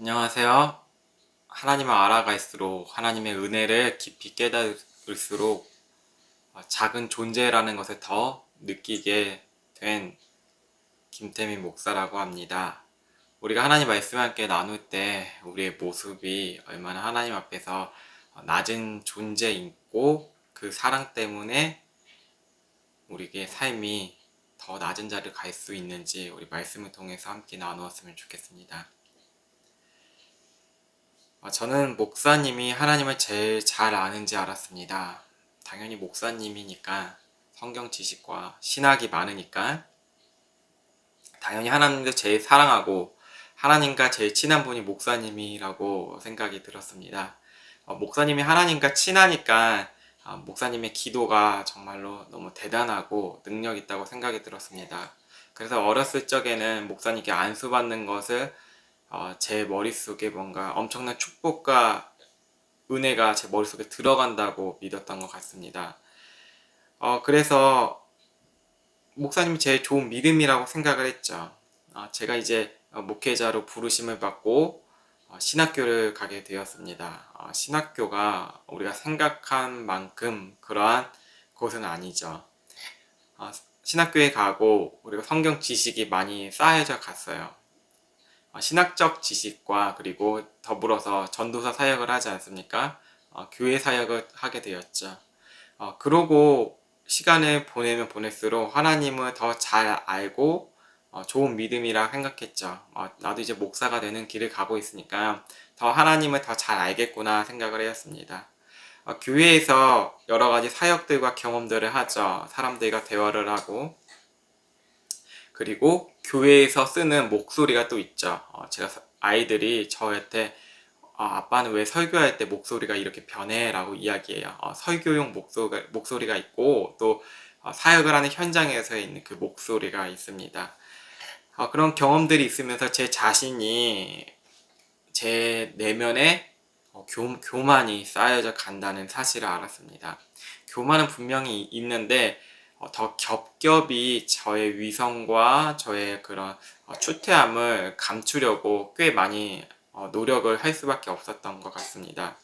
안녕하세요. 하나님을 알아갈수록 하나님의 은혜를 깊이 깨달을수록 작은 존재라는 것을 더 느끼게 된 김태민 목사라고 합니다. 우리가 하나님 말씀을 함께 나눌 때 우리의 모습이 얼마나 하나님 앞에서 낮은 존재이고 그 사랑 때문에 우리의 삶이 더 낮은 자리를 갈 수 있는지 우리 말씀을 통해서 함께 나누었으면 좋겠습니다. 저는 목사님이 하나님을 제일 잘 아는지 알았습니다. 당연히 목사님이니까 성경 지식과 신학이 많으니까 당연히 하나님도 제일 사랑하고 하나님과 제일 친한 분이 목사님이라고 생각이 들었습니다. 목사님이 하나님과 친하니까 목사님의 기도가 정말로 너무 대단하고 능력 있다고 생각이 들었습니다. 그래서 어렸을 적에는 목사님께 안수받는 것을 제 머릿속에 뭔가 엄청난 축복과 은혜가 제 머릿속에 들어간다고 믿었던 것 같습니다. 그래서 목사님이 제일 좋은 믿음이라고 생각을 했죠. 제가 이제 목회자로 부르심을 받고 신학교를 가게 되었습니다. 신학교가 우리가 생각한 만큼 그러한 곳은 아니죠. 신학교에 가고 우리가 성경 지식이 많이 쌓여져 갔어요. 신학적 지식과 그리고 더불어서 전도사 사역을 하지 않습니까? 교회 사역을 하게 되었죠. 그러고 시간을 보내면 보낼수록 하나님을 더 잘 알고 좋은 믿음이라 생각했죠. 나도 이제 목사가 되는 길을 가고 있으니까 더 하나님을 더 잘 알겠구나 생각을 하였습니다. 교회에서 여러 가지 사역들과 경험들을 하죠. 사람들과 대화를 하고 그리고 교회에서 쓰는 목소리가 또 있죠. 제가 아이들이 저한테 아빠는 왜 설교할 때 목소리가 이렇게 변해? 라고 이야기해요. 설교용 목소리가 있고 또 사역을 하는 현장에서 있는 그 목소리가 있습니다. 그런 경험들이 있으면서 제 자신이 제 내면에 교만이 쌓여져 간다는 사실을 알았습니다. 교만은 분명히 있는데 더 겹겹이 저의 위성과 저의 그런 추태함을 감추려고 꽤 많이 노력을 할 수밖에 없었던 것 같습니다.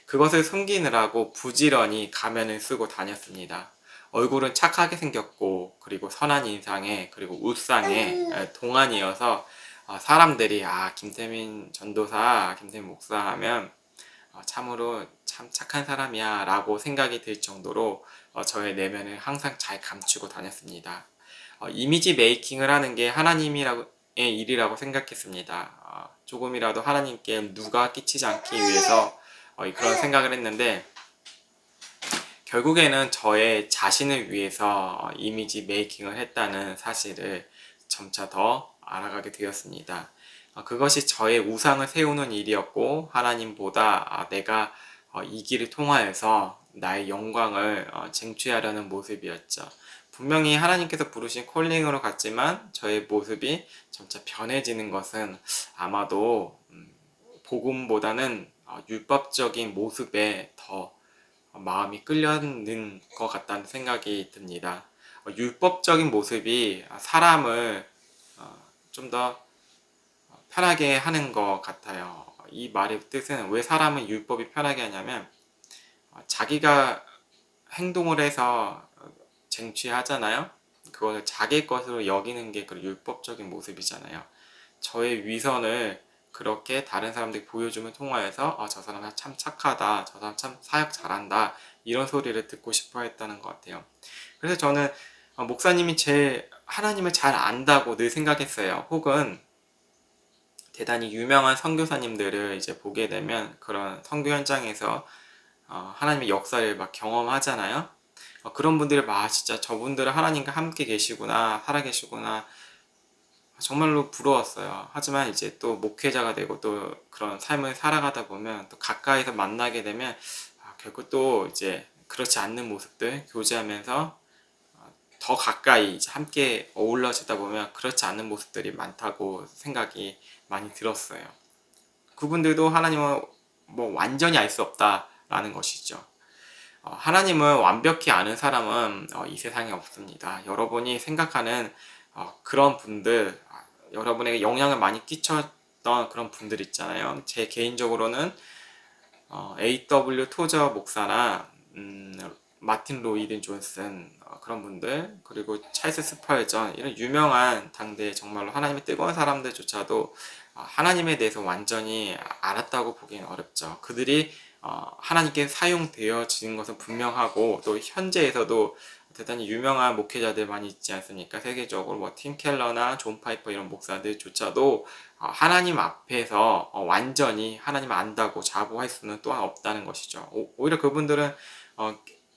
그것을 숨기느라고 부지런히 가면을 쓰고 다녔습니다. 얼굴은 착하게 생겼고 그리고 선한 인상에 그리고 웃상에 동안이어서 사람들이 김태민 전도사, 김태민 목사 하면 참으로 참 착한 사람이야 라고 생각이 들 정도로 저의 내면을 항상 잘 감추고 다녔습니다. 이미지 메이킹을 하는 게 하나님의 일이라고 생각했습니다. 조금이라도 하나님께 누가 끼치지 않기 위해서 그런 생각을 했는데 결국에는 저의 자신을 위해서 이미지 메이킹을 했다는 사실을 점차 더 알아가게 되었습니다. 그것이 저의 우상을 세우는 일이었고 하나님보다 내가 이 길을 통하여서 나의 영광을 쟁취하려는 모습이었죠. 분명히 하나님께서 부르신 콜링으로 갔지만 저의 모습이 점차 변해지는 것은 아마도 복음보다는 율법적인 모습에 더 마음이 끌려는 것 같다는 생각이 듭니다. 율법적인 모습이 사람을 좀 더 편하게 하는 것 같아요. 이 말의 뜻은 왜 사람은 율법이 편하게 하냐면 자기가 행동을 해서 쟁취하잖아요. 그거를 자기 것으로 여기는 게 그 율법적인 모습이잖아요. 저의 위선을 그렇게 다른 사람들이 보여줌을 통하여서 저 사람 참 착하다, 저 사람 참 사역 잘한다 이런 소리를 듣고 싶어 했다는 것 같아요. 그래서 저는 목사님이 제 하나님을 잘 안다고 늘 생각했어요. 혹은 대단히 유명한 선교사님들을 이제 보게 되면 그런 선교 현장에서 하나님의 역사를 막 경험하잖아요. 그런 분들을 진짜 저분들은 하나님과 함께 계시구나, 살아계시구나 정말로 부러웠어요. 하지만 이제 또 목회자가 되고 또 그런 삶을 살아가다 보면 또 가까이서 만나게 되면 결국 또 이제 그렇지 않는 모습들 교제하면서 더 가까이 이제 함께 어울러지다 보면 그렇지 않은 모습들이 많다고 생각이 많이 들었어요. 그분들도 하나님을 뭐 완전히 알 수 없다라는 것이죠. 하나님을 완벽히 아는 사람은 이 세상에 없습니다. 여러분이 생각하는 그런 분들, 여러분에게 영향을 많이 끼쳤을 있었던 그런 분들 있잖아요. 제 개인적으로는 A.W. 토저 목사나 마틴 로이든 존슨 그런 분들, 그리고 찰스 스펄전, 이런 유명한 당대 정말로 하나님의 뜨거운 사람들조차도 하나님에 대해서 완전히 알았다고 보기는 어렵죠. 그들이 하나님께 사용되어지는 것은 분명하고, 또 현재에서도 대단히 유명한 목회자들 많이 있지 않습니까? 세계적으로 뭐 팀 켈러나 존 파이퍼 이런 목사들조차도 하나님 앞에서 완전히 하나님을 안다고 자부할 수는 또한 없다는 것이죠. 오히려 그분들은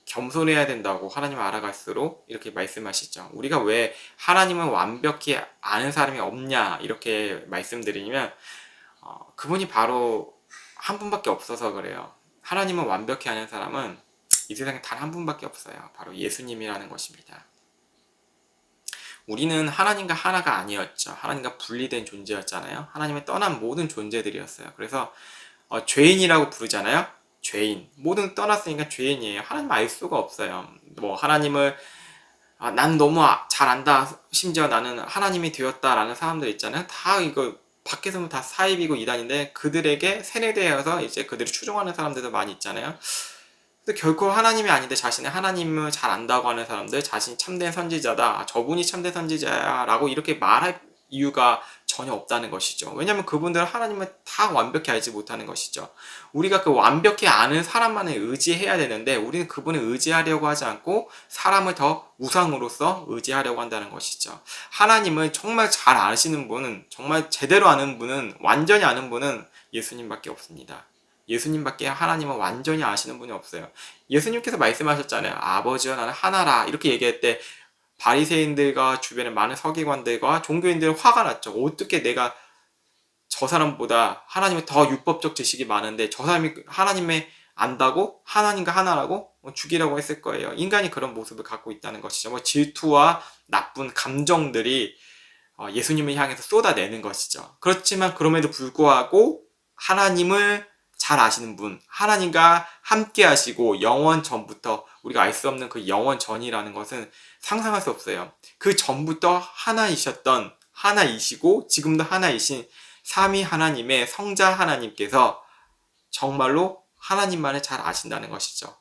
겸손해야 된다고, 하나님을 알아갈수록 이렇게 말씀하시죠. 우리가 왜 하나님을 완벽히 아는 사람이 없냐 이렇게 말씀드리면, 그분이 바로 한 분밖에 없어서 그래요. 하나님을 완벽히 아는 사람은 이 세상에 단 한 분밖에 없어요. 바로 예수님이라는 것입니다. 우리는 하나님과 하나가 아니었죠. 하나님과 분리된 존재였잖아요. 하나님을 떠난 모든 존재들이었어요. 그래서 죄인이라고 부르잖아요. 죄인. 모든 떠났으니까 죄인이에요. 하나님 알 수가 없어요. 뭐 하나님을 난 너무 잘 안다, 심지어 나는 하나님이 되었다라는 사람들 있잖아요. 다 이거 밖에서 보면 다 사입이고 이단인데, 그들에게 세뇌되어서 이제 그들을 추종하는 사람들도 많이 있잖아요. 근데 결코 하나님이 아닌데 자신의 하나님을 잘 안다고 하는 사람들, 자신이 참된 선지자다, 저분이 참된 선지자야 라고 이렇게 말할 이유가 전혀 없다는 것이죠. 왜냐하면 그분들은 하나님을 다 완벽히 알지 못하는 것이죠. 우리가 그 완벽히 아는 사람만을 의지해야 되는데, 우리는 그분을 의지하려고 하지 않고 사람을 더 우상으로서 의지하려고 한다는 것이죠. 하나님을 정말 잘 아시는 분은, 정말 제대로 아는 분은, 완전히 아는 분은 예수님밖에 없습니다. 예수님밖에 하나님을 완전히 아시는 분이 없어요. 예수님께서 말씀하셨잖아요. 아버지와 나는 하나라, 이렇게 얘기할 때 바리새인들과 주변의 많은 서기관들과 종교인들은 화가 났죠. 어떻게 내가 저 사람보다 하나님의 더 율법적 지식이 많은데 저 사람이 하나님의 안다고? 하나님과 하나라고? 죽이라고 했을 거예요. 인간이 그런 모습을 갖고 있다는 것이죠. 뭐 질투와 나쁜 감정들이 예수님을 향해서 쏟아내는 것이죠. 그렇지만 그럼에도 불구하고 하나님을 잘 아시는 분, 하나님과 함께 하시고 영원 전부터, 우리가 알 수 없는 그 영원 전이라는 것은 상상할 수 없어요. 그 전부터 하나이셨던, 하나이시고 지금도 하나이신 삼위 하나님의 성자 하나님께서 정말로 하나님만을 잘 아신다는 것이죠.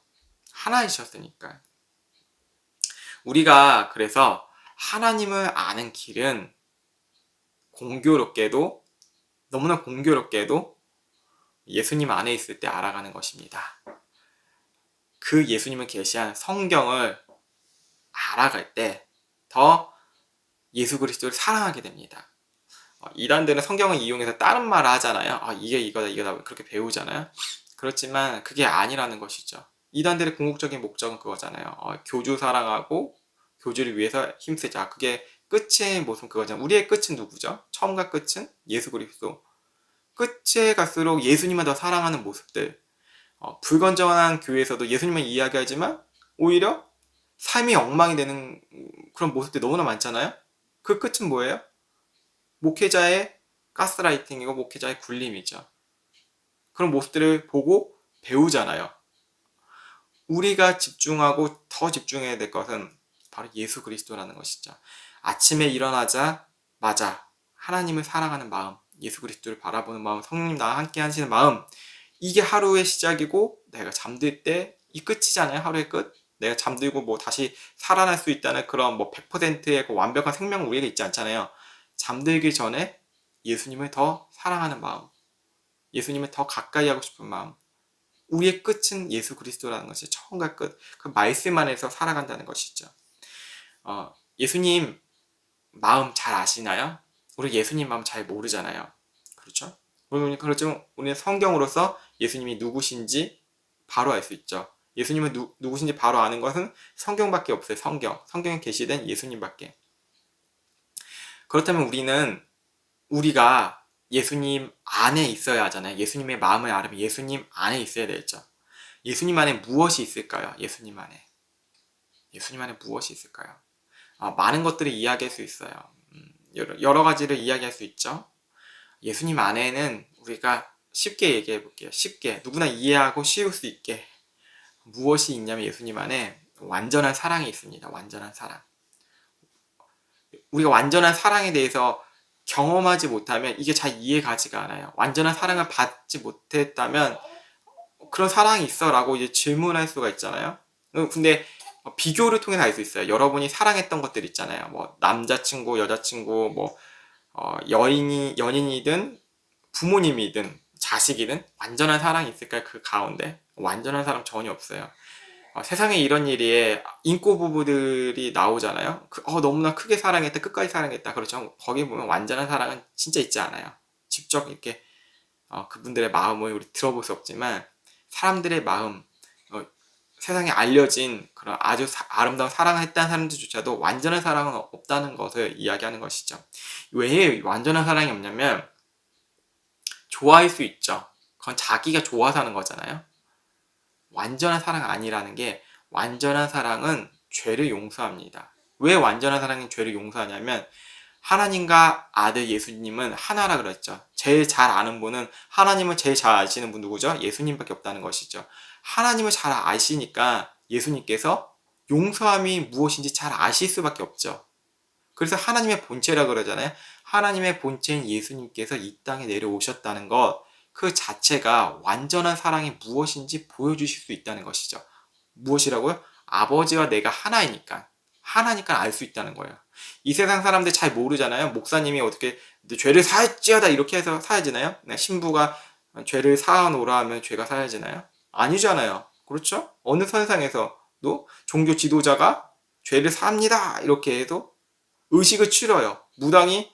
하나이셨으니까. 우리가 그래서 하나님을 아는 길은 공교롭게도, 너무나 공교롭게도 예수님 안에 있을 때 알아가는 것입니다. 그 예수님을 계시한 성경을 알아갈 때 더 예수 그리스도를 사랑하게 됩니다. 이단들은 성경을 이용해서 다른 말을 하잖아요. 이게 이거다 그렇게 배우잖아요. 그렇지만 그게 아니라는 것이죠. 이단들의 궁극적인 목적은 그거잖아요. 교주 사랑하고 교주를 위해서 힘쓰자. 그게 끝의 모습 그거잖아요. 우리의 끝은 누구죠? 처음과 끝은 예수 그리스도. 끝에 갈수록 예수님만 더 사랑하는 모습들. 불건전한 교회에서도 예수님만 이야기하지만 오히려 삶이 엉망이 되는 그런 모습들이 너무나 많잖아요. 그 끝은 뭐예요? 목회자의 가스라이팅이고 목회자의 굴림이죠. 그런 모습들을 보고 배우잖아요. 우리가 집중하고 더 집중해야 될 것은 바로 예수 그리스도라는 것이죠. 아침에 일어나자마자 하나님을 사랑하는 마음, 예수 그리스도를 바라보는 마음, 성령님 나와 함께 하시는 마음, 이게 하루의 시작이고, 내가 잠들 때 이 끝이잖아요. 하루의 끝. 내가 잠들고 뭐 다시 살아날 수 있다는 그런 뭐 100%의 그 완벽한 생명 우리에게 있지 않잖아요. 잠들기 전에 예수님을 더 사랑하는 마음, 예수님을 더 가까이 하고 싶은 마음, 우리의 끝은 예수 그리스도라는 것이 처음과 끝, 그 말씀 안에서 살아간다는 것이죠. 예수님 마음 잘 아시나요? 우리 예수님 마음 잘 모르잖아요. 그렇죠? 그렇지만 우리는 성경으로서 예수님이 누구신지 바로 알 수 있죠. 예수님은 누구신지 바로 아는 것은 성경밖에 없어요. 성경에 계시된 예수님밖에. 그렇다면 우리가 예수님 안에 있어야 하잖아요. 예수님의 마음을 알으면 예수님 안에 있어야 되겠죠. 예수님 안에 무엇이 있을까요? 예수님 안에 무엇이 있을까요? 많은 것들을 이야기할 수 있어요. 여러 가지를 이야기할 수 있죠. 예수님 안에는 우리가 쉽게 얘기해 볼게요. 쉽게 누구나 이해하고 쉬울 수 있게 무엇이 있냐면, 예수님 안에 완전한 사랑이 있습니다. 완전한 사랑. 우리가 완전한 사랑에 대해서 경험하지 못하면 이게 잘 이해가지가 않아요. 완전한 사랑을 받지 못했다면 그런 사랑이 있어 라고 이제 질문할 수가 있잖아요. 근데 비교를 통해서 알 수 있어요. 여러분이 사랑했던 것들 있잖아요. 뭐 남자친구, 여자친구, 뭐 연인이든 부모님이든 자식이든 완전한 사랑이 있을까요? 그 가운데 완전한 사랑 전혀 없어요. 세상에 이런 일이 인고 부부들이 나오잖아요. 너무나 크게 사랑했다, 끝까지 사랑했다. 그렇죠. 거기 보면 완전한 사랑은 진짜 있지 않아요. 직접 이렇게 그분들의 마음을 우리 들어볼 수 없지만 사람들의 마음, 세상에 알려진 그런 아주 아름다운 사랑을 했다는 사람들조차도 완전한 사랑은 없다는 것을 이야기하는 것이죠. 왜 완전한 사랑이 없냐면 좋아할 수 있죠. 그건 자기가 좋아서 하는 거잖아요. 완전한 사랑 아니라는 게, 완전한 사랑은 죄를 용서합니다. 왜 완전한 사랑은 죄를 용서하냐면 하나님과 아들 예수님은 하나라 그랬죠. 제일 잘 아는 분은, 하나님을 제일 잘 아시는 분 누구죠? 예수님밖에 없다는 것이죠. 하나님을 잘 아시니까 예수님께서 용서함이 무엇인지 잘 아실 수밖에 없죠. 그래서 하나님의 본체라 그러잖아요. 하나님의 본체인 예수님께서 이 땅에 내려오셨다는 것, 그 자체가 완전한 사랑이 무엇인지 보여주실 수 있다는 것이죠. 무엇이라고요? 아버지와 내가 하나이니까. 하나니까 알 수 있다는 거예요. 이 세상 사람들 잘 모르잖아요. 목사님이 어떻게 죄를 사할지어다 이렇게 해서 사야지나요? 신부가 죄를 사하노라 하면 죄가 사야지나요? 아니잖아요. 그렇죠? 어느 선상에서도 종교 지도자가 죄를 사합니다 이렇게 해도 의식을 치러요. 무당이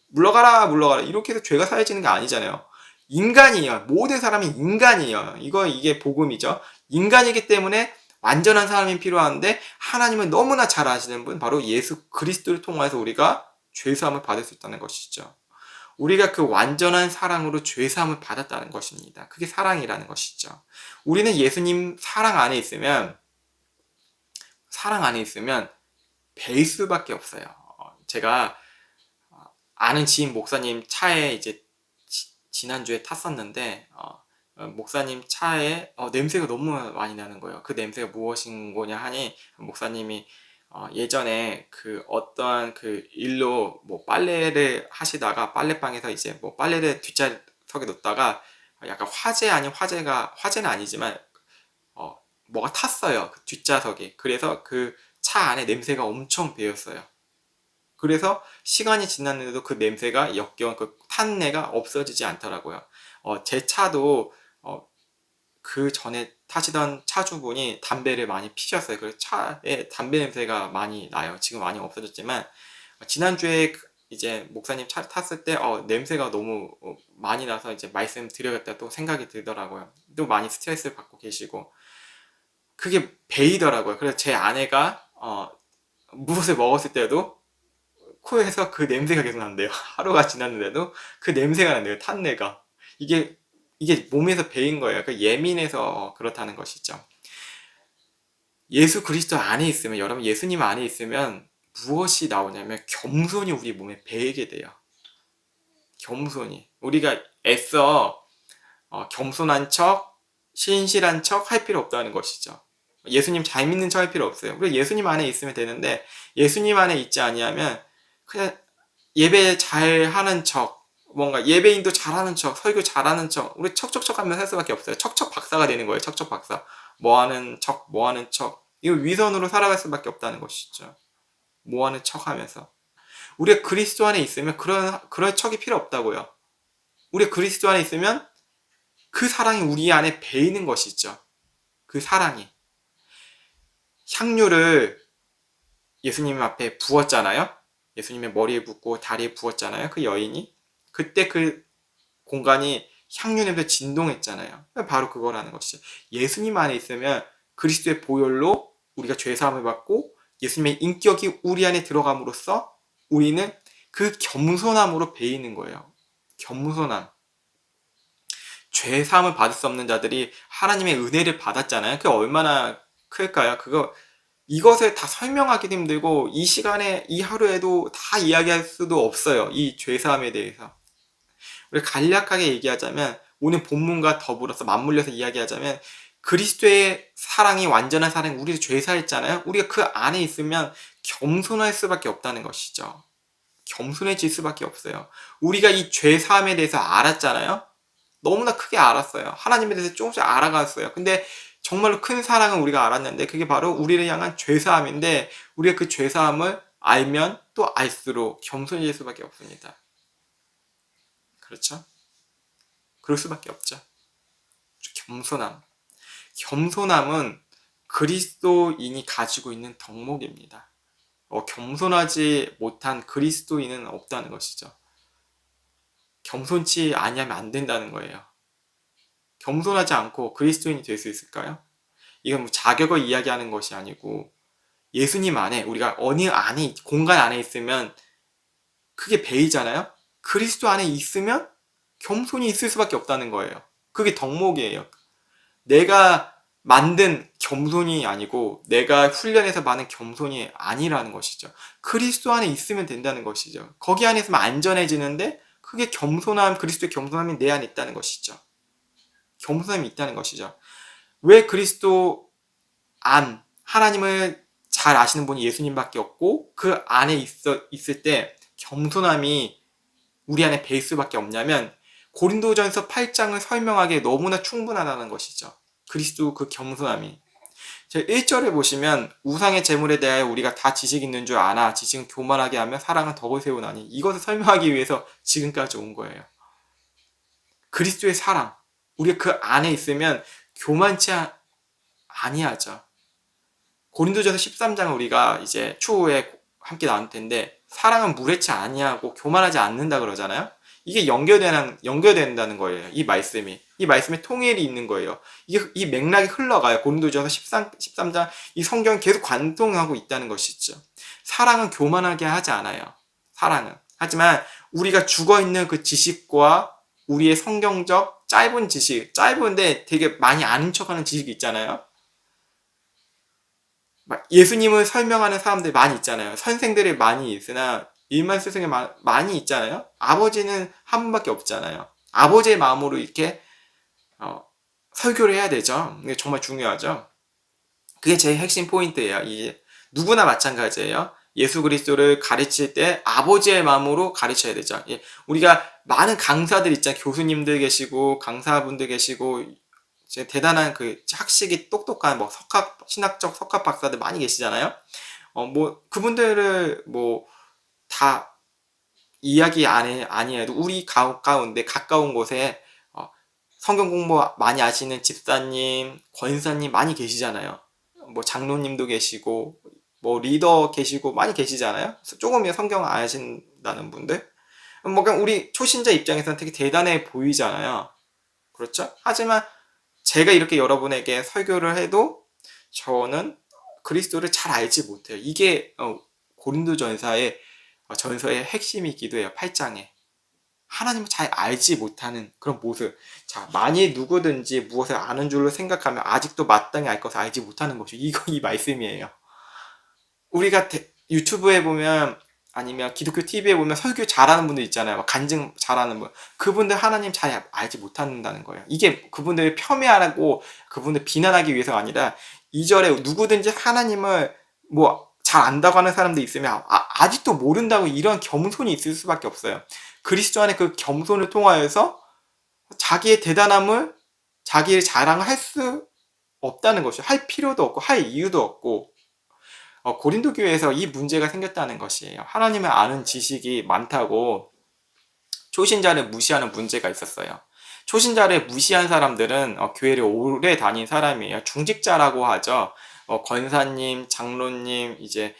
물러가라 물러가라 이렇게 해서 죄가 사해지는 게 아니잖아요. 인간이에요. 모든 사람이 인간이에요. 이게 복음이죠. 인간이기 때문에 완전한 사람이 필요한데 하나님은 너무나 잘 아시는 분, 바로 예수 그리스도를 통해서 우리가 죄사함을 받을 수 있다는 것이죠. 우리가 그 완전한 사랑으로 죄사함을 받았다는 것입니다. 그게 사랑이라는 것이죠. 우리는 예수님 사랑 안에 있으면 배일 수밖에 없어요. 제가 아는 지인 목사님 차에 이제 지난주에 탔었는데 목사님 차에 냄새가 너무 많이 나는 거예요. 그 냄새가 무엇인 거냐 하니 목사님이 예전에 그 어떠한 그 일로 뭐 빨래를 하시다가 빨래방에서 이제 뭐 빨래를 뒷좌석에 놓다가 약간 화재는 아니지만 뭐가 탔어요. 그 뒷좌석에. 그래서 그 차 안에 냄새가 엄청 배었어요. 그래서 시간이 지났는데도 그 냄새가 역겨운 그 탄내가 없어지지 않더라고요. 제 차도 그 전에 타시던 차주분이 담배를 많이 피셨어요. 그래서 차에 담배 냄새가 많이 나요. 지금 많이 없어졌지만 지난주에 이제 목사님 차를 탔을 때 냄새가 너무 많이 나서 이제 말씀드려야겠다 또 생각이 들더라고요. 또 많이 스트레스를 받고 계시고 그게 배이더라고요. 그래서 제 아내가 무엇을 먹었을 때도 코에서 그 냄새가 계속 난대요. 하루가 지났는데도 그 냄새가 난대요. 탄내가. 이게 몸에서 배인 거예요. 예민해서 그렇다는 것이죠. 예수 그리스도 안에 있으면, 여러분 예수님 안에 있으면 무엇이 나오냐면 겸손이 우리 몸에 배이게 돼요. 겸손이. 우리가 애써 겸손한 척, 신실한 척 할 필요 없다는 것이죠. 예수님 잘 믿는 척 할 필요 없어요. 우리 예수님 안에 있으면 되는데 예수님 안에 있지 아니하면 그냥 예배 잘하는 척, 뭔가 예배인도 잘하는 척, 설교 잘하는 척, 우리 척척척 하면 할 수밖에 없어요. 척척 박사가 되는 거예요. 척척 박사. 뭐하는 척. 이거 위선으로 살아갈 수밖에 없다는 것이죠. 뭐하는 척 하면서. 우리가 그리스도 안에 있으면 그런 척이 필요 없다고요. 우리가 그리스도 안에 있으면 그 사랑이 우리 안에 배이는 것이죠. 그 사랑이. 향유를 예수님 앞에 부었잖아요. 예수님의 머리에 붓고 다리에 부었잖아요. 그 여인이. 그때 그 공간이 향유 냄새 진동했잖아요. 바로 그거라는 것이죠. 예수님 안에 있으면 그리스도의 보혈로 우리가 죄사함을 받고 예수님의 인격이 우리 안에 들어감으로써 우리는 그 겸손함으로 배이는 거예요. 겸손함. 죄사함을 받을 수 없는 자들이 하나님의 은혜를 받았잖아요. 그게 얼마나 클까요? 이것을 다 설명하기도 힘들고 이 시간에 이 하루에도 다 이야기할 수도 없어요. 이 죄사함에 대해서. 우리 간략하게 얘기하자면 오늘 본문과 더불어서 맞물려서 이야기하자면 그리스도의 사랑이 완전한 사랑이 우리를 죄사했잖아요. 우리가 그 안에 있으면 겸손할 수밖에 없다는 것이죠. 겸손해질 수밖에 없어요. 우리가 이 죄 사함에 대해서 알았잖아요. 너무나 크게 알았어요. 하나님에 대해서 조금씩 알아갔어요. 근데 정말로 큰 사랑은 우리가 알았는데 그게 바로 우리를 향한 죄 사함인데 우리가 그 죄 사함을 알면 또 알수록 겸손해질 수밖에 없습니다. 그렇죠? 그럴 수밖에 없죠. 겸손함. 겸손함은 그리스도인이 가지고 있는 덕목입니다. 겸손하지 못한 그리스도인은 없다는 것이죠. 겸손치 아니하면 안 된다는 거예요. 겸손하지 않고 그리스도인이 될 수 있을까요? 이건 뭐 자격을 이야기하는 것이 아니고 예수님 안에 우리가 어느 안에 공간 안에 있으면 그게 배이잖아요. 그리스도 안에 있으면 겸손이 있을 수밖에 없다는 거예요. 그게 덕목이에요. 내가 만든 겸손이 아니고 내가 훈련해서 많은 겸손이 아니라는 것이죠. 그리스도 안에 있으면 된다는 것이죠. 거기 안에 있으면 안전해지는데 그게 겸손함, 그리스도의 겸손함이 내 안에 있다는 것이죠. 겸손함이 있다는 것이죠. 왜 그리스도 안, 하나님을 잘 아시는 분이 예수님밖에 없고 그 안에 있을 때 겸손함이 우리 안에 베이스밖에 없냐면 고린도전서 8장을 설명하기에 너무나 충분하다는 것이죠. 그리스도 그 겸손함이. 1절에 보시면 우상의 재물에 대하여 우리가 다 지식 있는 줄 아나 지식은 교만하게 하며 사랑은 덕을 세우나니 이것을 설명하기 위해서 지금까지 온 거예요. 그리스도의 사랑. 우리가 그 안에 있으면 교만치 아니하죠. 고린도전서 13장을 우리가 이제 추후에 함께 나눌 텐데 사랑은 무례치 아니하고 교만하지 않는다 그러잖아요. 이게 연결된다는 거예요. 이 말씀에 통일이 있는 거예요. 이 맥락이 흘러가요. 고린도전서 13장 이 성경이 계속 관통하고 있다는 것이죠. 사랑은 교만하게 하지 않아요. 사랑은. 하지만 우리가 죽어있는 그 지식과 우리의 성경적 짧은 지식, 짧은데 되게 많이 아는 척하는 지식이 있잖아요. 예수님을 설명하는 사람들이 많이 있잖아요. 선생들이 많이 있으나 일만 스승이 많이 있잖아요. 아버지는 한 분밖에 없잖아요. 아버지의 마음으로 이렇게 설교를 해야 되죠. 이게 정말 중요하죠. 그게 제 핵심 포인트예요. 이게 누구나 마찬가지예요. 예수 그리스도를 가르칠 때 아버지의 마음으로 가르쳐야 되죠. 우리가 많은 강사들 있잖아요. 교수님들 계시고 강사분들 계시고 대단한 그 학식이 똑똑한 신학적 석학 박사들 많이 계시잖아요. 그분들을 다 이야기 아니해도 우리 가운데 가까운 곳에 성경 공부 많이 하시는 집사님, 권사님 많이 계시잖아요. 장로님도 계시고 리더 계시고 많이 계시잖아요. 조금이라도 성경 안 하신다는 분들. 그냥 우리 초신자 입장에서는 되게 대단해 보이잖아요. 그렇죠? 하지만 제가 이렇게 여러분에게 설교를 해도 저는 그리스도를 잘 알지 못해요. 이게 고린도전서의 핵심이기도 해요. 8장에. 하나님을 잘 알지 못하는 그런 모습. 자, 만일 누구든지 무엇을 아는 줄로 생각하면 아직도 마땅히 알 것을 알지 못하는 것이 이 말씀이에요. 우리가 유튜브에 보면 아니면 기독교 TV에 보면 설교 잘하는 분들 있잖아요. 간증 잘하는 분. 그분들 하나님 잘 알지 못한다는 거예요. 이게 그분들을 폄훼하고 그분들 비난하기 위해서가 아니라 2절에 누구든지 하나님을 잘 안다고 하는 사람도 있으면 아직도 모른다고 이런 겸손이 있을 수밖에 없어요. 그리스도 안에 그 겸손을 통하여서 자기의 대단함을 자기의 자랑을 할 수 없다는 것이죠. 할 필요도 없고 할 이유도 없고 고린도 교회에서 이 문제가 생겼다는 것이에요. 하나님을 아는 지식이 많다고 초신자를 무시하는 문제가 있었어요. 초신자를 무시한 사람들은 교회를 오래 다닌 사람이에요. 중직자라고 하죠. 권사님, 장로님, 이제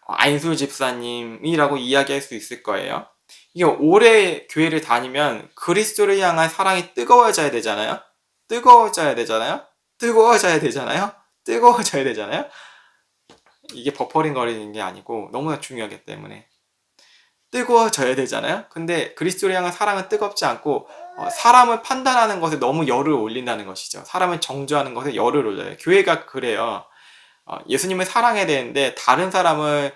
안수 집사님이라고 이야기할 수 있을 거예요. 이게 오래 교회를 다니면 그리스도를 향한 사랑이 뜨거워져야 되잖아요. 뜨거워져야 되잖아요. 이게 버퍼링거리는 게 아니고 너무나 중요하기 때문에 뜨거워져야 되잖아요. 근데 그리스도를 향한 사랑은 뜨겁지 않고 사람을 판단하는 것에 너무 열을 올린다는 것이죠. 사람을 정죄하는 것에 열을 올려요. 교회가 그래요. 예수님을 사랑해야 되는데 다른 사람을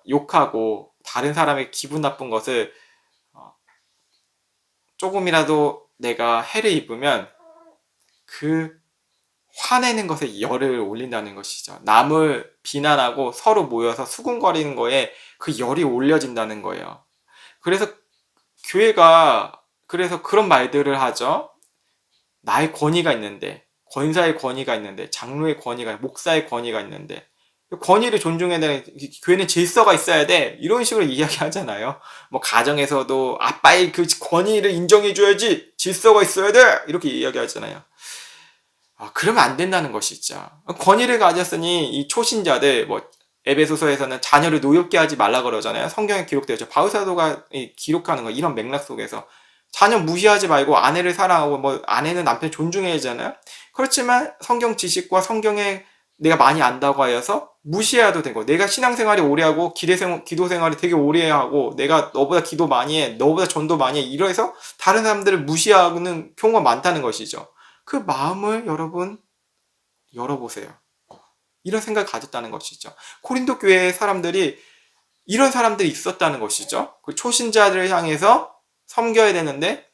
욕하고 다른 사람의 기분 나쁜 것을 조금이라도 내가 해를 입으면 그 화내는 것에 열을 올린다는 것이죠. 남을 비난하고 서로 모여서 수군거리는 거에 그 열이 올려진다는 거예요. 그래서 교회가 그래서 그런 말들을 하죠. 나의 권위가 있는데, 권사의 권위가 있는데, 장로의 권위가, 목사의 권위가 있는데, 권위를 존중해야 되는, 교회는 질서가 있어야 돼. 이런 식으로 이야기하잖아요. 뭐, 가정에서도 아빠의 그 권위를 인정해줘야지. 질서가 있어야 돼. 이렇게 이야기하잖아요. 그러면 안 된다는 것이죠. 권위를 가졌으니 이 초신자들, 뭐, 에베소서에서는 자녀를 노엽게 하지 말라 그러잖아요. 성경에 기록되어 있죠. 바울사도가 기록하는 거, 이런 맥락 속에서. 자녀 무시하지 말고 아내를 사랑하고, 뭐, 아내는 남편 존중해야 하잖아요. 그렇지만 성경 지식과 성경에 내가 많이 안다고 하여서 무시해도 되고, 내가 신앙생활이 오래 하고, 기도 생활이 되게 오래 하고, 내가 너보다 기도 많이 해, 너보다 전도 많이 해, 이러해서 다른 사람들을 무시하는 경우가 많다는 것이죠. 그 마음을 여러분 열어보세요. 이런 생각을 가졌다는 것이죠. 코린도 교회의 사람들이 이런 사람들이 있었다는 것이죠. 그 초신자들을 향해서 섬겨야 되는데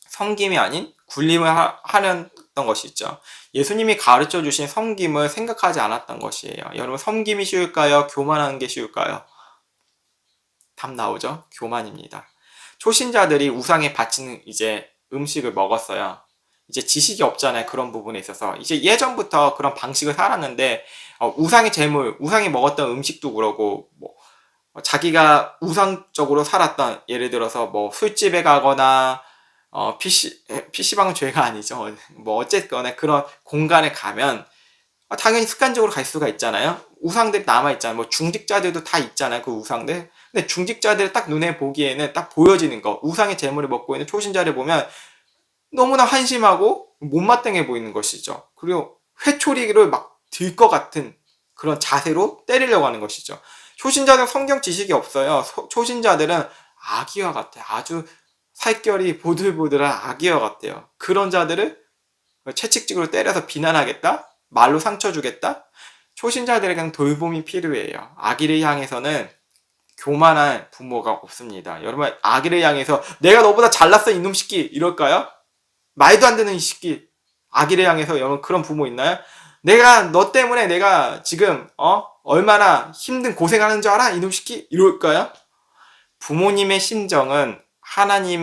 섬김이 아닌 굴림을 하려던 것이죠. 예수님이 가르쳐 주신 섬김을 생각하지 않았던 것이에요. 여러분, 섬김이 쉬울까요? 교만하는 게 쉬울까요? 답 나오죠? 교만입니다. 초신자들이 우상에 바치는 이제 음식을 먹었어요. 이제 지식이 없잖아요. 그런 부분에 있어서. 이제 예전부터 그런 방식을 살았는데, 우상의 재물, 우상이 먹었던 음식도 그러고, 뭐, 자기가 우상적으로 살았던, 예를 들어서 뭐, 술집에 가거나, PC방은 죄가 아니죠. 뭐, 어쨌거나 그런 공간에 가면, 당연히 습관적으로 갈 수가 있잖아요. 우상들이 남아있잖아요. 뭐, 중직자들도 다 있잖아요. 그 우상들. 근데 중직자들 딱 눈에 보기에는 딱 보여지는 거, 우상의 재물을 먹고 있는 초신자를 보면, 너무나 한심하고 못마땅해 보이는 것이죠. 그리고 회초리를 막 들 것 같은 그런 자세로 때리려고 하는 것이죠. 초신자들은 성경 지식이 없어요. 초신자들은 아기와 같아요. 아주 살결이 보들보들한 아기와 같아요. 그런 자들을 채찍질로 때려서 비난하겠다? 말로 상처 주겠다? 초신자들에게는 돌봄이 필요해요. 아기를 향해서는 교만한 부모가 없습니다. 여러분, 아기를 향해서 내가 너보다 잘났어 이놈 새끼 이럴까요? 말도 안 되는 이 새끼. 아기를 향해서 여러분 그런 부모 있나요? 너 때문에 내가 지금 얼마나 힘든 고생하는 줄 알아? 이놈 새끼 이럴까요? 부모님의 심정은 하나님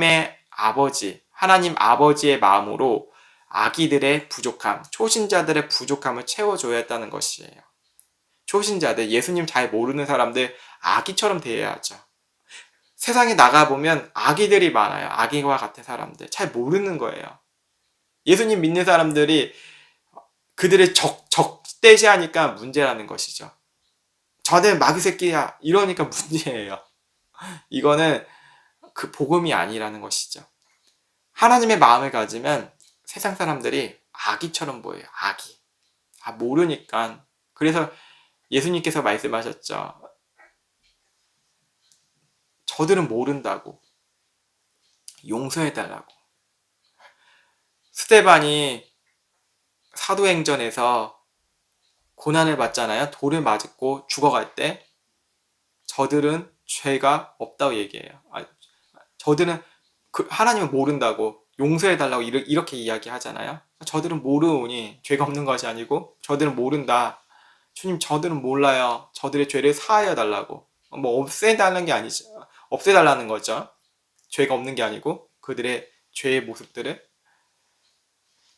아버지의 마음으로 아기들의 부족함, 초신자들의 부족함을 채워줘야 했다는 것이에요. 초신자들, 예수님 잘 모르는 사람들 아기처럼 대해야죠. 세상에 나가보면 아기들이 많아요. 아기와 같은 사람들. 잘 모르는 거예요. 예수님 믿는 사람들이 그들의 적대시하니까 문제라는 것이죠. 저는 마귀 새끼야 이러니까 문제예요. 이거는 그 복음이 아니라는 것이죠. 하나님의 마음을 가지면 세상 사람들이 아기처럼 보여요. 아기. 모르니까. 그래서 예수님께서 말씀하셨죠. 저들은 모른다고. 용서해달라고. 스데반이 사도행전에서 고난을 받잖아요. 돌을 맞고 죽어갈 때 저들은 죄가 없다고 얘기해요. 저들은 하나님을 모른다고 용서해달라고 이렇게 이야기하잖아요. 저들은 모르니 죄가 없는 것이 아니고 저들은 모른다. 주님, 저들은 몰라요. 저들의 죄를 사하여 달라고. 뭐 없애달라는 게 아니죠. 없애달라는 거죠. 죄가 없는 게 아니고 그들의 죄의 모습들을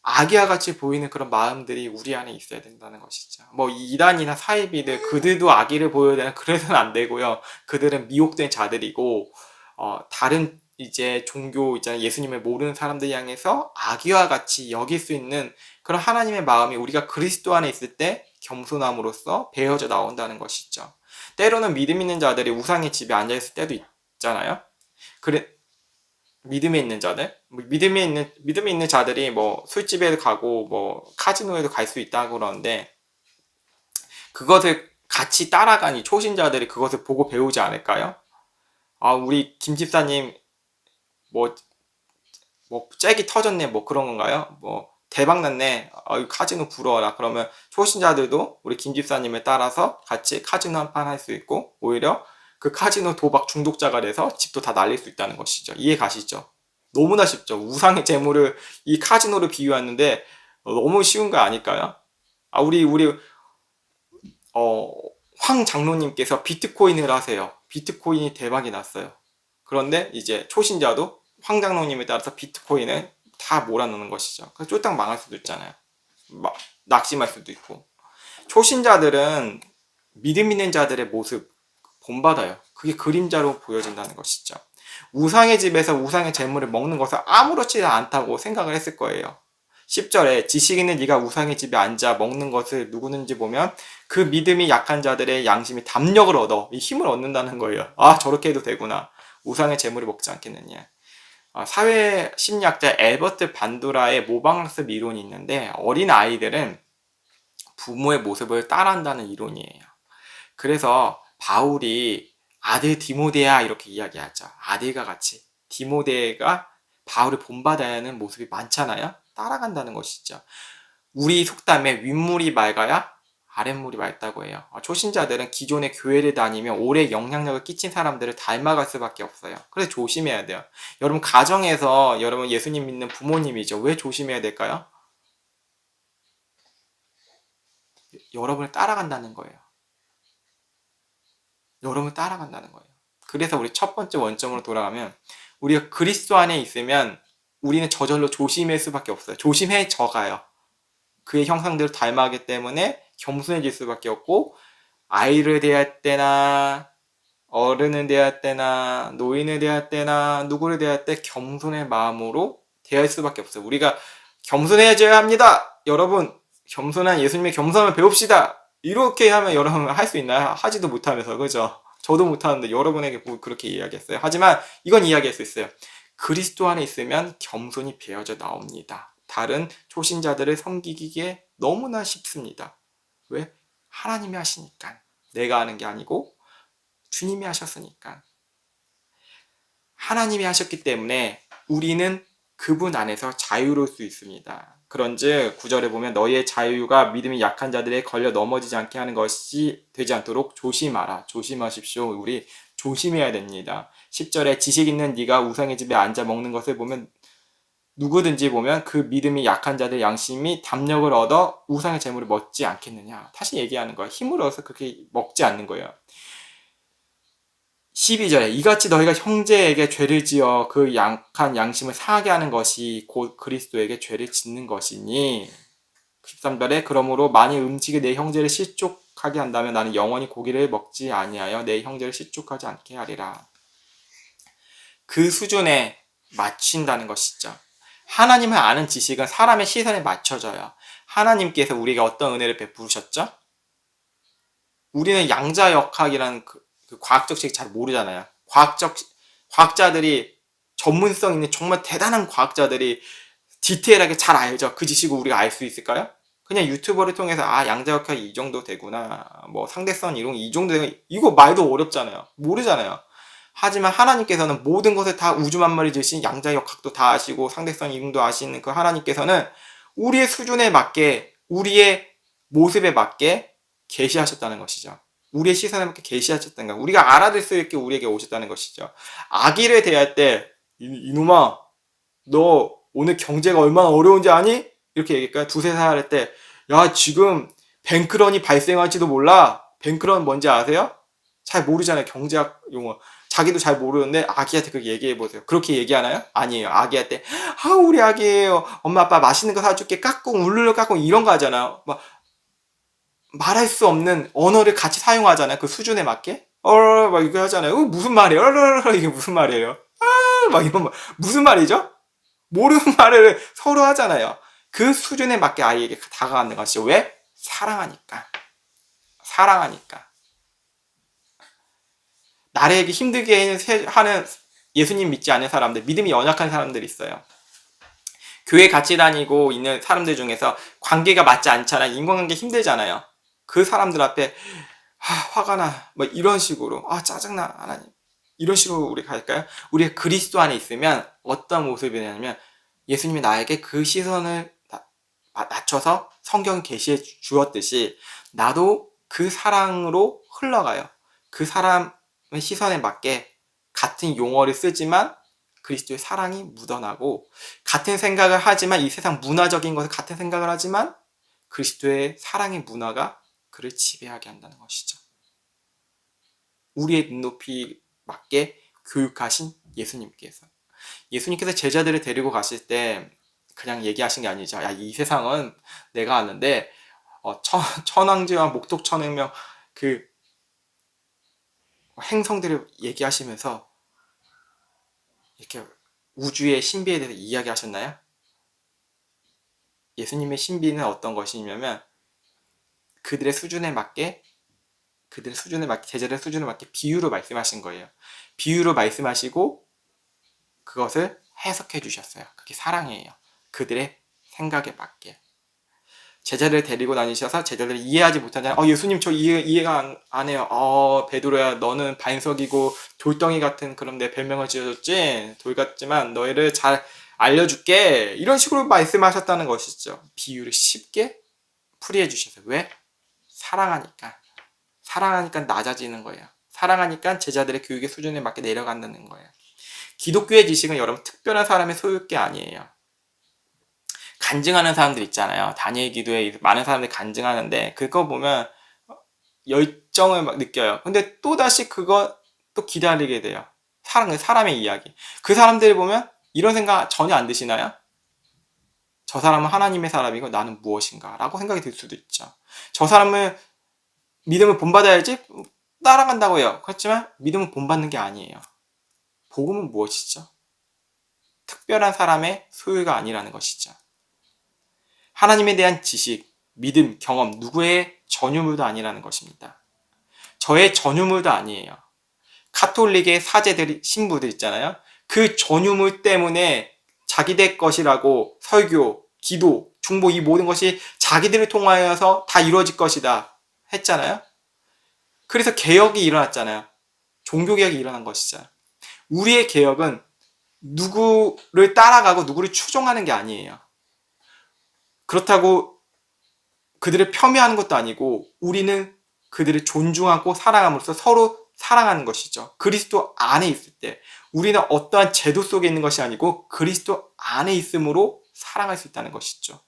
아기와 같이 보이는 그런 마음들이 우리 안에 있어야 된다는 것이죠. 뭐 이단이나 사이비들 그들도 아기를 보여야 되는 그래서는 안 되고요. 그들은 미혹된 자들이고 다른 이제 종교 있잖아요. 예수님을 모르는 사람들 향해서 아기와 같이 여길 수 있는 그런 하나님의 마음이 우리가 그리스도 안에 있을 때 겸손함으로써 배어져 나온다는 것이죠. 때로는 믿음 있는 자들이 우상의 집에 앉아 있을 때도 있잖아요. 믿음에 있는 자들, 믿음에 있는 자들이 뭐 술집에 가고 뭐 카지노에도 갈 수 있다고 그러는데 그것을 같이 따라가니 초신자들이 그것을 보고 배우지 않을까요? 우리 김 집사님 뭐 잭이 터졌네 뭐 그런 건가요? 뭐 대박 났네. 카지노 부러워라. 그러면 초신자들도 우리 김 집사님을 따라서 같이 카지노 한 판 할 수 있고 오히려 그 카지노 도박 중독자가 돼서 집도 다 날릴 수 있다는 것이죠. 이해 가시죠? 너무나 쉽죠. 우상의 재물을 이 카지노를 비유하는데 너무 쉬운 거 아닐까요? 우리 황 장로님께서 비트코인을 하세요. 비트코인이 대박이 났어요. 그런데 이제 초신자도 황 장로님에 따라서 비트코인을 다 몰아넣는 것이죠. 그래서 쫄딱 망할 수도 있잖아요. 낙심할 수도 있고. 초신자들은 믿음 있는 자들의 모습 본받아요. 그게 그림자로 보여진다는 것이죠. 우상의 집에서 우상의 재물을 먹는 것은 아무렇지 않다고 생각을 했을 거예요. 10절에 지식 있는 네가 우상의 집에 앉아 먹는 것을 누구는지 보면 그 믿음이 약한 자들의 양심이 담력을 얻어 힘을 얻는다는 거예요. 저렇게 해도 되구나. 우상의 재물을 먹지 않겠느냐. 사회 심리학자 엘버트 반두라의 모방학습 이론이 있는데 어린 아이들은 부모의 모습을 따라한다는 이론이에요. 그래서 바울이 아들 디모데야 이렇게 이야기하죠. 아들과 같이 디모데가 바울을 본받아야 하는 모습이 많잖아요. 따라간다는 것이죠. 우리 속담에 윗물이 맑아야 아랫물이 맑다고 해요. 초신자들은 기존의 교회를 다니며 오래 영향력을 끼친 사람들을 닮아갈 수밖에 없어요. 그래서 조심해야 돼요. 여러분 가정에서 여러분 예수님 믿는 부모님이죠. 왜 조심해야 될까요? 여러분을 따라간다는 거예요. 여러분을 따라간다는 거예요. 그래서 우리 첫 번째 원점으로 돌아가면 우리가 그리스도 안에 있으면 우리는 저절로 조심할 수밖에 없어요. 조심해져 가요. 그의 형상들을 닮아가기 때문에 겸손해질 수밖에 없고 아이를 대할 때나 어른을 대할 때나 노인을 대할 때나 누구를 대할 때 겸손의 마음으로 대할 수밖에 없어요. 우리가 겸손해져야 합니다. 여러분 겸손한 예수님의 겸손을 배웁시다. 이렇게 하면 여러분 할 수 있나요? 하지도 못하면서 그죠? 저도 못하는데 여러분에게 그렇게 이야기했어요. 하지만 이건 이야기할 수 있어요. 그리스도 안에 있으면 겸손이 배어져 나옵니다. 다른 초신자들을 섬기기에 너무나 쉽습니다. 왜? 하나님이 하시니까. 내가 하는 게 아니고 주님이 하셨으니까. 하나님이 하셨기 때문에 우리는 그분 안에서 자유로울 수 있습니다. 그런즉 9절에 보면 너희의 자유가 믿음이 약한 자들에 걸려 넘어지지 않게 하는 것이 되지 않도록 조심하라. 조심하십시오. 우리 조심해야 됩니다. 10절에 지식 있는 네가 우상의 집에 앉아 먹는 것을 보면 누구든지 보면 그 믿음이 약한 자들 양심이 담력을 얻어 우상의 재물을 먹지 않겠느냐. 다시 얘기하는 거야. 힘을 얻어서 그렇게 먹지 않는 거예요. 12절에 이같이 너희가 형제에게 죄를 지어 그 약한 양심을 상하게 하는 것이 곧 그리스도에게 죄를 짓는 것이니 13절에 그러므로 만일 음식이 내 형제를 실족하게 한다면 나는 영원히 고기를 먹지 아니하여 내 형제를 실족하지 않게 하리라. 그 수준에 맞춘다는 것이죠. 하나님을 아는 지식은 사람의 시선에 맞춰져요. 하나님께서 우리에게 어떤 은혜를 베푸셨죠? 우리는 양자역학이라는 그 과학적 책 잘 모르잖아요. 과학자들이 전문성 있는 정말 대단한 과학자들이 디테일하게 잘 알죠. 그 지식을 우리가 알 수 있을까요? 그냥 유튜버를 통해서 양자역학이 이 정도 되구나. 뭐 상대성 이론 이 정도 되구나. 이거 말도 어렵잖아요. 모르잖아요. 하지만 하나님께서는 모든 것을 다 우주만물을 지으신 양자역학도 다 아시고 상대성 이론도 아시는 그 하나님께서는 우리의 수준에 맞게 우리의 모습에 맞게 계시하셨다는 것이죠. 우리의 시선에 맞게 계시하셨다는 거. 우리가 알아들 수 있게 우리에게 오셨다는 것이죠. 아기를 대할 때 이놈아 너 오늘 경제가 얼마나 어려운지 아니? 이렇게 얘기할까요? 2-3살 할 때 야 지금 뱅크런이 발생할지도 몰라. 뱅크런 뭔지 아세요? 잘 모르잖아요. 경제학 용어. 자기도 잘 모르는데 아기한테 그렇게 얘기해보세요. 그렇게 얘기하나요? 아니에요. 아기한테 우리 아기예요. 엄마 아빠 맛있는 거 사줄게. 까꿍 울르르 까꿍 이런 거 하잖아요. 막 말할 수 없는 언어를 같이 사용하잖아요. 그 수준에 맞게. 막 이거 하잖아요. 무슨 말이에요? 이게 무슨 말이에요? 막 이런 말. 무슨 말이죠? 모르는 말을 서로 하잖아요. 그 수준에 맞게 아이에게 다가가는 것이죠. 왜? 사랑하니까. 사랑하니까. 나에게 힘들게 하는 예수님 믿지 않는 사람들, 믿음이 연약한 사람들이 있어요. 교회 같이 다니고 있는 사람들 중에서 관계가 맞지 않잖아요. 인간관계 힘들잖아요. 그 사람들 앞에 화가 나. 뭐 이런 식으로 짜증나 하나님. 이런 식으로 우리 갈까요? 우리가 그리스도 안에 있으면 어떤 모습이 되냐면 예수님이 나에게 그 시선을 낮춰서 성경 계시해 주었듯이 나도 그 사랑으로 흘러가요. 그 사람의 시선에 맞게 같은 용어를 쓰지만 그리스도의 사랑이 묻어나고, 같은 생각을 하지만, 이 세상 문화적인 것을 같은 생각을 하지만 그리스도의 사랑의 문화가 그를 지배하게 한다는 것이죠. 우리의 눈높이 맞게 교육하신 예수님께서 제자들을 데리고 가실 때 그냥 얘기하신 게 아니죠. 야, 이 세상은 내가 아는데 천왕제와 목독천왕명 그 행성들을 얘기하시면서 이렇게 우주의 신비에 대해서 이야기하셨나요? 예수님의 신비는 어떤 것이냐면 그들의 수준에 맞게 제자들의 수준에 맞게 비유로 말씀하신 거예요. 비유로 말씀하시고 그것을 해석해 주셨어요. 그게 사랑이에요. 그들의 생각에 맞게. 제자를 데리고 다니셔서 제자들이 이해하지 못하잖아요. 예수님 저 이해가 안 해요. 베드로야 너는 반석이고 돌덩이 같은 그런 내 별명을 지어줬지. 돌 같지만 너희를 잘 알려줄게. 이런 식으로 말씀하셨다는 것이죠. 비유를 쉽게 풀이해 주셔서. 왜? 사랑하니까. 사랑하니까 낮아지는 거예요. 사랑하니까 제자들의 교육의 수준에 맞게 내려간다는 거예요. 기독교의 지식은 여러분 특별한 사람의 소유일 게 아니에요. 간증하는 사람들 있잖아요. 다니엘 기도에 많은 사람들이 간증하는데 그거 보면 열정을 막 느껴요. 근데 또다시 그거 또 기다리게 돼요. 사람의 이야기. 그 사람들을 보면 이런 생각 전혀 안 드시나요? 저 사람은 하나님의 사람이고 나는 무엇인가 라고 생각이 들 수도 있죠. 저 사람은 믿음을 본받아야지 따라간다고요. 그렇지만 믿음은 본받는 게 아니에요. 복음은 무엇이죠? 특별한 사람의 소유가 아니라는 것이죠. 하나님에 대한 지식, 믿음, 경험, 누구의 전유물도 아니라는 것입니다. 저의 전유물도 아니에요. 카톨릭의 사제들, 신부들 있잖아요. 그 전유물 때문에 자기들 것이라고 설교, 기도, 중보 이 모든 것이 자기들을 통하여서 다 이루어질 것이다 했잖아요. 그래서 개혁이 일어났잖아요. 종교개혁이 일어난 것이죠. 우리의 개혁은 누구를 따라가고 누구를 추종하는 게 아니에요. 그렇다고 그들을 폄훼하는 것도 아니고 우리는 그들을 존중하고 사랑함으로써 서로 사랑하는 것이죠. 그리스도 안에 있을 때 우리는 어떠한 제도 속에 있는 것이 아니고 그리스도 안에 있음으로 사랑할 수 있다는 것이죠.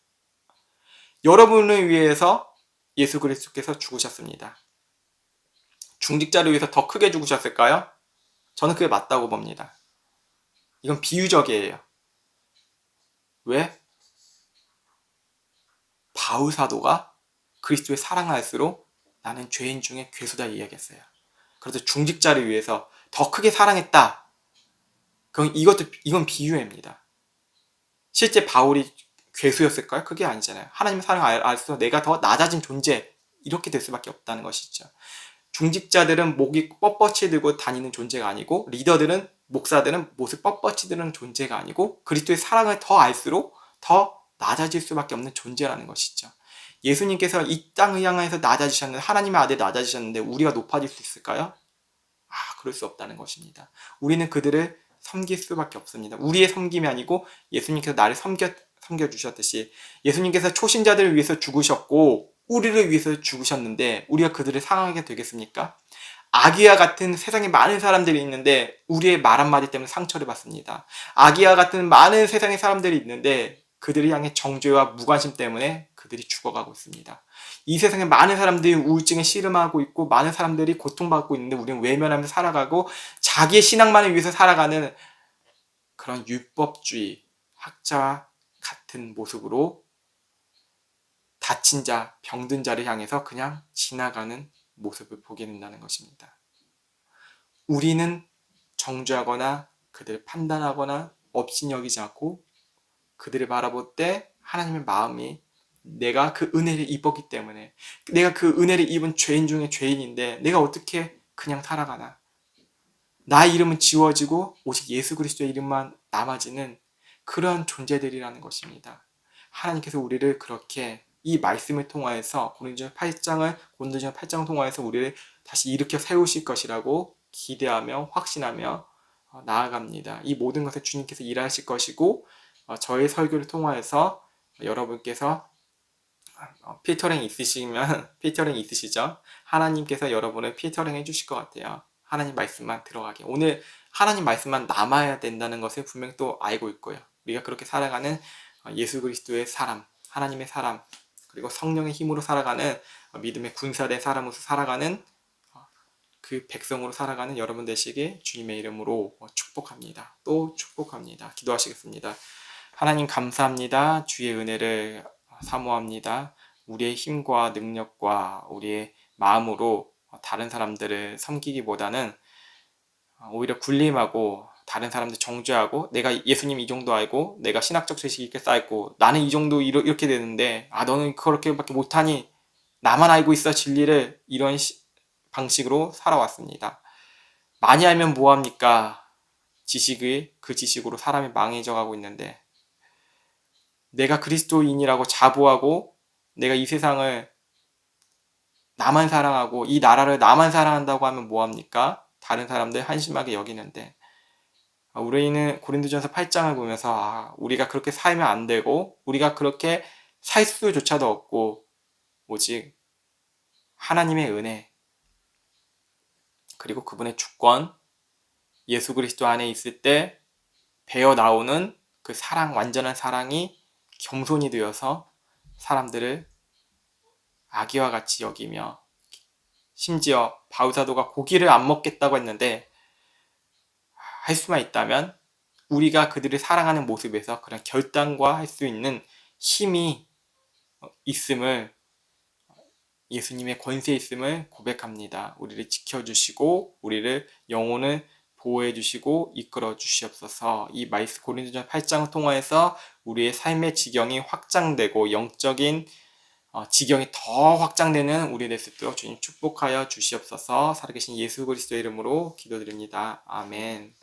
여러분을 위해서 예수 그리스도께서 죽으셨습니다. 중직자를 위해서 더 크게 죽으셨을까요? 저는 그게 맞다고 봅니다. 이건 비유적이에요. 왜? 바울 사도가 그리스도의 사랑할수록 나는 죄인 중에 괴수다 이야기했어요. 그래서 중직자를 위해서 더 크게 사랑했다. 그럼 이건 비유입니다. 실제 바울이 괴수였을까요? 그게 아니잖아요. 하나님의 사랑을 알수록 내가 더 낮아진 존재 이렇게 될 수밖에 없다는 것이죠. 중직자들은 목이 뻣뻣이 들고 다니는 존재가 아니고 리더들은 목사들은 못을 뻣뻣이 드는 존재가 아니고 그리스도의 사랑을 더 알수록 더 낮아질 수밖에 없는 존재라는 것이죠. 예수님께서 이 땅을 향해서 낮아지셨는데 하나님의 아들 낮아지셨는데 우리가 높아질 수 있을까요? 그럴 수 없다는 것입니다. 우리는 그들을 섬길 수밖에 없습니다. 우리의 섬김이 아니고 예수님께서 나를 섬겨주셨듯이 예수님께서 초신자들을 위해서 죽으셨고 우리를 위해서 죽으셨는데 우리가 그들을 사랑하게 되겠습니까? 아기와 같은 세상에 많은 사람들이 있는데 우리의 말 한마디 때문에 상처를 받습니다. 아기와 같은 많은 세상의 사람들이 있는데 그들을 향해 정죄와 무관심 때문에 그들이 죽어가고 있습니다. 이 세상에 많은 사람들이 우울증에 씨름하고 있고 많은 사람들이 고통받고 있는데 우리는 외면하면서 살아가고 자기의 신앙만을 위해서 살아가는 그런 율법주의 학자와 같은 모습으로 다친 자, 병든 자를 향해서 그냥 지나가는 모습을 보게 된다는 것입니다. 우리는 정죄하거나 그들을 판단하거나 업신여기지 않고 그들을 바라볼 때 하나님의 마음이 내가 그 은혜를 입었기 때문에 내가 그 은혜를 입은 죄인 중에 죄인인데 내가 어떻게 그냥 살아가나. 나의 이름은 지워지고 오직 예수 그리스도의 이름만 남아지는 그런 존재들이라는 것입니다. 하나님께서 우리를 그렇게 이 말씀을 통하여서 고린도전 8장을 통하여서 우리를 다시 일으켜 세우실 것이라고 기대하며 확신하며 나아갑니다. 이 모든 것을 주님께서 일하실 것이고 저의 설교를 통하여서 여러분께서 피터링 있으시면 피터링 있으시죠? 하나님께서 여러분을 피터링 해주실 것 같아요. 하나님 말씀만 들어가게. 오늘 하나님 말씀만 남아야 된다는 것을 분명히 또 알고 있고요. 우리가 그렇게 살아가는 예수 그리스도의 사람, 하나님의 사람, 그리고 성령의 힘으로 살아가는 믿음의 군사된 사람으로서 살아가는 그 백성으로 살아가는 여러분 되시길 주님의 이름으로 축복합니다. 또 축복합니다. 기도하시겠습니다. 하나님 감사합니다. 주의 은혜를 사모합니다. 우리의 힘과 능력과 우리의 마음으로 다른 사람들을 섬기기보다는 오히려 군림하고 다른 사람들 정죄하고, 내가 예수님 이 정도 알고 내가 신학적 지식이 이렇게 쌓였고 나는 이 정도 이렇게 되는데 너는 그렇게밖에 못하니 나만 알고 있어 진리를, 이런 방식으로 살아왔습니다. 많이 알면 뭐합니까? 그 지식으로 사람이 망해져 가고 있는데, 내가 그리스도인이라고 자부하고 내가 이 세상을 나만 사랑하고 이 나라를 나만 사랑한다고 하면 뭐합니까? 다른 사람들 한심하게 여기는데, 우리는 고린도전서 8장을 보면서 우리가 그렇게 살면 안 되고 우리가 그렇게 살 수조차도 없고 오직 하나님의 은혜, 그리고 그분의 주권, 예수 그리스도 안에 있을 때 배어 나오는 그 사랑, 완전한 사랑이 겸손이 되어서 사람들을 아기와 같이 여기며, 심지어 바울사도가 고기를 안 먹겠다고 했는데 할 수만 있다면 우리가 그들을 사랑하는 모습에서 그런 결단과 할 수 있는 힘이 있음을, 예수님의 권세 있음을 고백합니다. 우리를 지켜주시고 우리를 영혼을 보호해 주시고 이끌어 주시옵소서. 이 고린도전 8장을 통하여서 우리의 삶의 지경이 확장되고 영적인 지경이 더 확장되는 우리 될 수 있도록 주님 축복하여 주시옵소서. 살아계신 예수 그리스도의 이름으로 기도드립니다. 아멘.